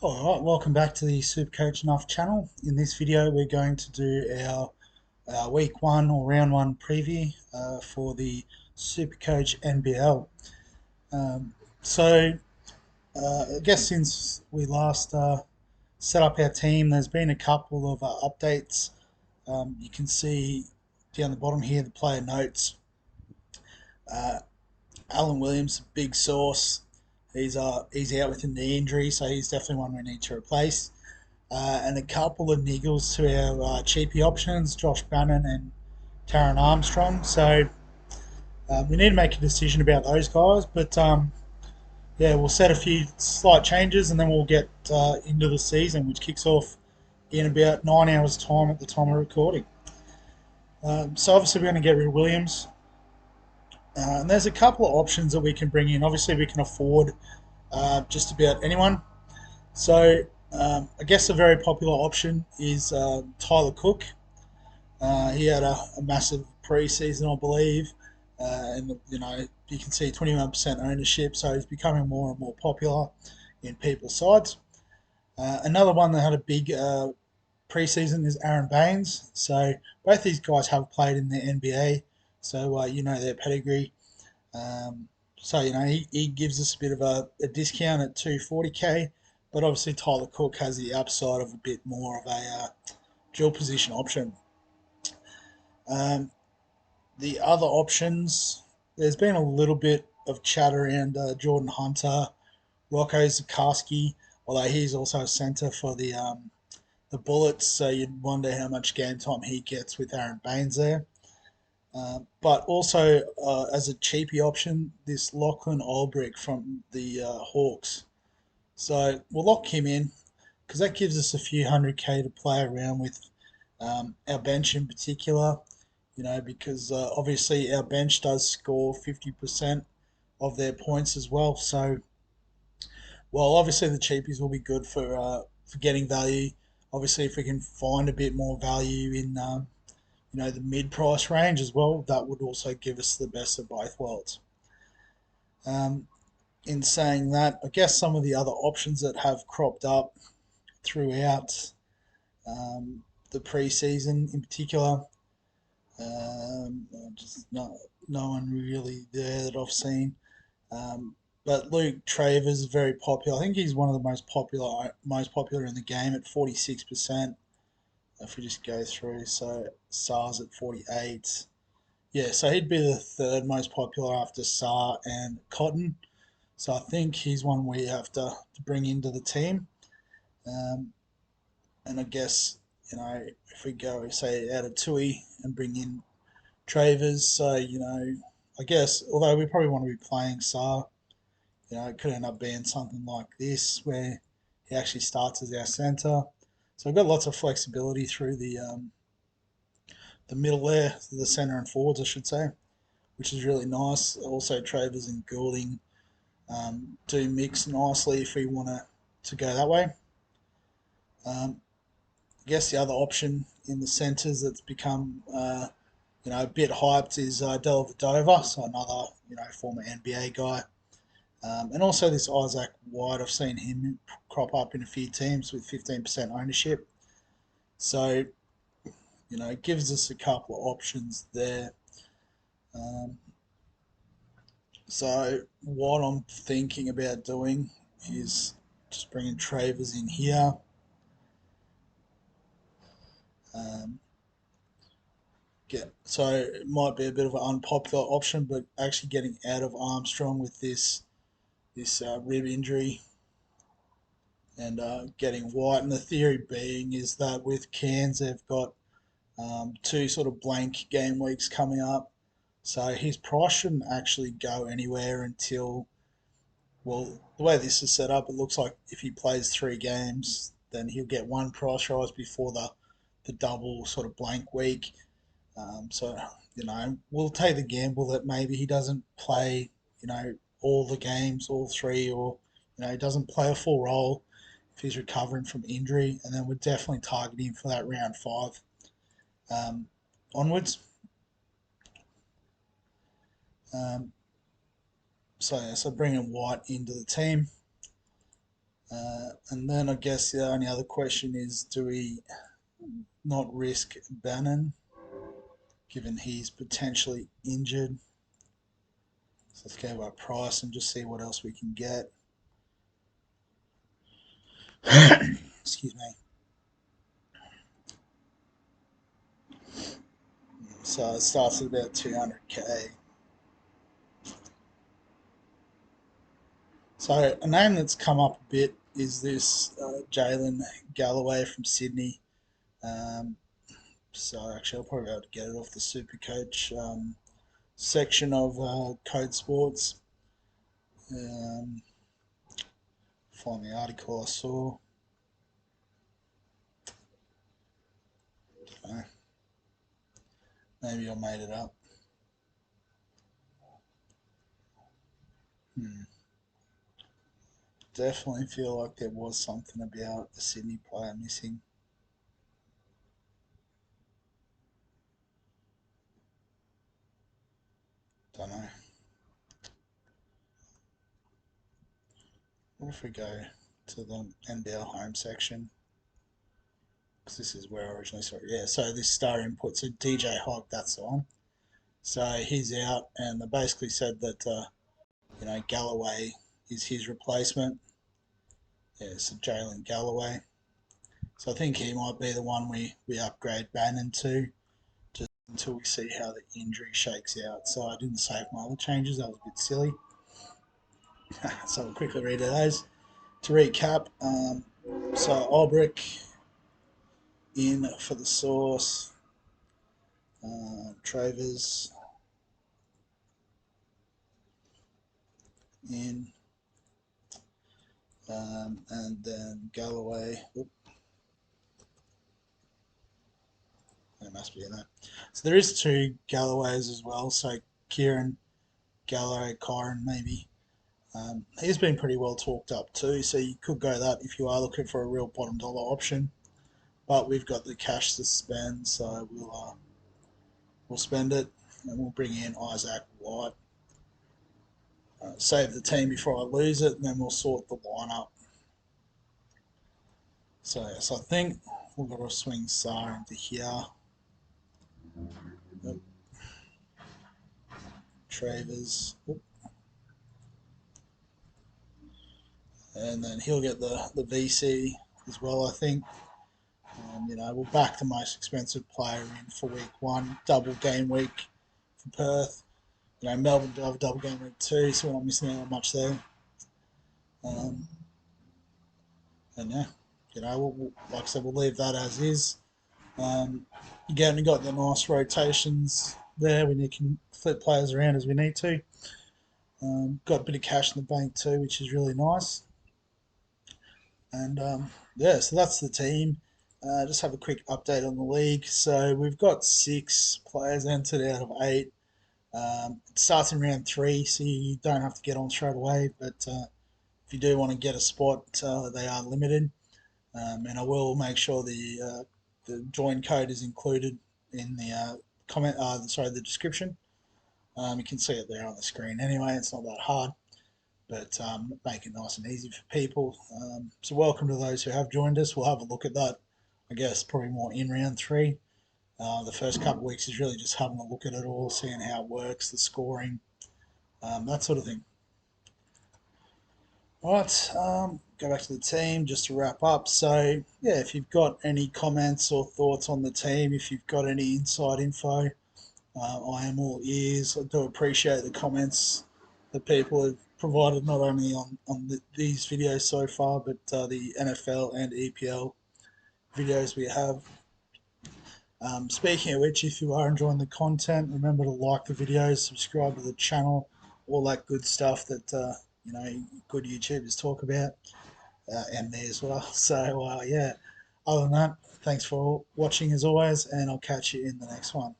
Alright, welcome back to the SuperCoach NBL channel. In this video we're going to do our week 1 or round 1 preview for the SuperCoach NBL. Um, so I guess since we last set up our team, there's been a couple of updates. You can see down the bottom here the player notes. Uh, Alan Williams, big source. He's out with a knee injury, so he's definitely one we need to replace. And a couple of niggles to our cheapie options, Josh Bannon and Taron Armstrong. So we need to make a decision about those guys. But yeah, we'll set a few slight changes and then we'll get into the season, which kicks off in about 9 hours' time at the time of recording. So obviously we're going to get rid of Williams. And there's a couple of options that we can bring in. Obviously we can afford just about anyone. So I guess a very popular option is Tyler Cook. He had a massive preseason, I believe, and you can see 21% ownership, so he's becoming more and more popular in people's sides. Another one that had a big preseason is Aaron Baines. So both these guys have played in the NBA, so you know their pedigree. So he gives us a bit of a discount at 240k, but obviously Tyler Cook has the upside of a bit more of a dual position option. Um, the other options, there's been a little bit of chat around Jordan Hunter, Rocco Zikarsky, although he's also a centre for the Bullets, so you'd wonder how much game time he gets with Aaron Baines there. But also, as a cheapie option, this Lachlan Olbrich from the Hawks. So we'll lock him in because that gives us a few hundred K to play around with, our bench in particular. Because obviously our bench does score 50% of their points as well. So, while obviously the cheapies will be good for getting value, obviously if we can find a bit more value in the mid price range as well, that would also give us the best of both worlds. Um, in saying that, I guess some of the other options that have cropped up throughout the preseason, in particular, just no one really there that I've seen. But Luke Travers is very popular. I think he's one of the most popular in the game at 46%. If we just go through, so SAR's at 48. Yeah, so he'd be the third most popular after SAR and Cotton. So I think he's one we have to bring into the team. Um, and I guess, if we go, say, out of Tui and bring in Travers, so, I guess, although we probably want to be playing SAR, it could end up being something like this where he actually starts as our centre. So we've got lots of flexibility through the middle there, the centre and forwards, I should say, which is really nice. Also, Travers and Goulding do mix nicely if we want to go that way. I guess the other option in the centres that's become a bit hyped is Dellavedova, so another former NBA guy. And also this Isaac White, I've seen him crop up in a few teams with 15% ownership. So, it gives us a couple of options there. Um, so what I'm thinking about doing is just bringing Travers in here. Um, so it might be a bit of an unpopular option, but actually getting out of Armstrong with this rib injury and getting White. And the theory being is that with Cairns they've got two sort of blank game weeks coming up, so his price shouldn't actually go anywhere until, well, the way this is set up, it looks like if he plays 3 games, then he'll get one price rise before the double sort of blank week. So, we'll take the gamble that maybe he doesn't play, all the games, all three, or, he doesn't play a full role if he's recovering from injury. And then we're definitely targeting for that round 5 onwards. Um, so bringing White into the team. And then I guess the only other question is, do we not risk Bannon, given he's potentially injured? So let's go by price and just see what else we can get. Excuse me. So it starts at about 200k. So a name that's come up a bit is this Jalen Galloway from Sydney. Um, so actually, I'll probably be able to get it off the SuperCoach section of Code Sports. Um, find the article I saw. Maybe I made it up. Hmm. Definitely feel like there was something about a Sydney player missing. Don't know. What if we go to the NBL home section? Because this is where I originally saw it. Yeah, so this star input, so DJ Hogg, that's the one. So he's out, and they basically said that Galloway is his replacement. Yeah, so Jalen Galloway. So I think he might be the one we upgrade Bannon to, just until we see how the injury shakes out. So I didn't save my other changes. That was a bit silly. So I'll quickly read those. To recap, so Olbrich in for the source. Travers in. And then Galloway. Oop, there must be in that. So there is two Galloways as well. So Kieran Galloway, Kyron maybe. He's been pretty well talked up too, so you could go that if you are looking for a real bottom dollar option. But we've got the cash to spend, so we'll spend it, and we'll bring in Isaac White. Save the team before I lose it, and then we'll sort the lineup. So yes, I think we've got to swing Sar into here. Yep. Travers. Oop. And then he'll get the VC as well, I think. We'll back the most expensive player in for week one, double game week for Perth. Melbourne do have a double game week too, so we're not missing out on much there. Um, and yeah, like I said, we'll leave that as is. Again, we got the nice rotations there when you can flip players around as we need to. Got a bit of cash in the bank too, which is really nice. And yeah, so that's the team. Just have a quick update on the league. So we've got 6 players entered out of 8. It starts in round 3, so you don't have to get on straight away. But if you do want to get a spot, they are limited. And I will make sure the join code is included in the the description. You can see it there on the screen. Anyway, it's not that hard, but make it nice and easy for people. So welcome to those who have joined us. We'll have a look at that. I guess probably more in round 3. The first couple of weeks is really just having a look at it all, seeing how it works, the scoring, that sort of thing. All right, go back to the team just to wrap up. So, yeah, if you've got any comments or thoughts on the team, if you've got any inside info, I am all ears. I do appreciate the comments that people have provided, not only on these videos so far, but the NFL and EPL videos we have. Speaking of which, if you are enjoying the content, remember to like the videos, subscribe to the channel, all that good stuff that good YouTubers talk about, and me as well. So yeah, other than that, thanks for watching as always, and I'll catch you in the next one.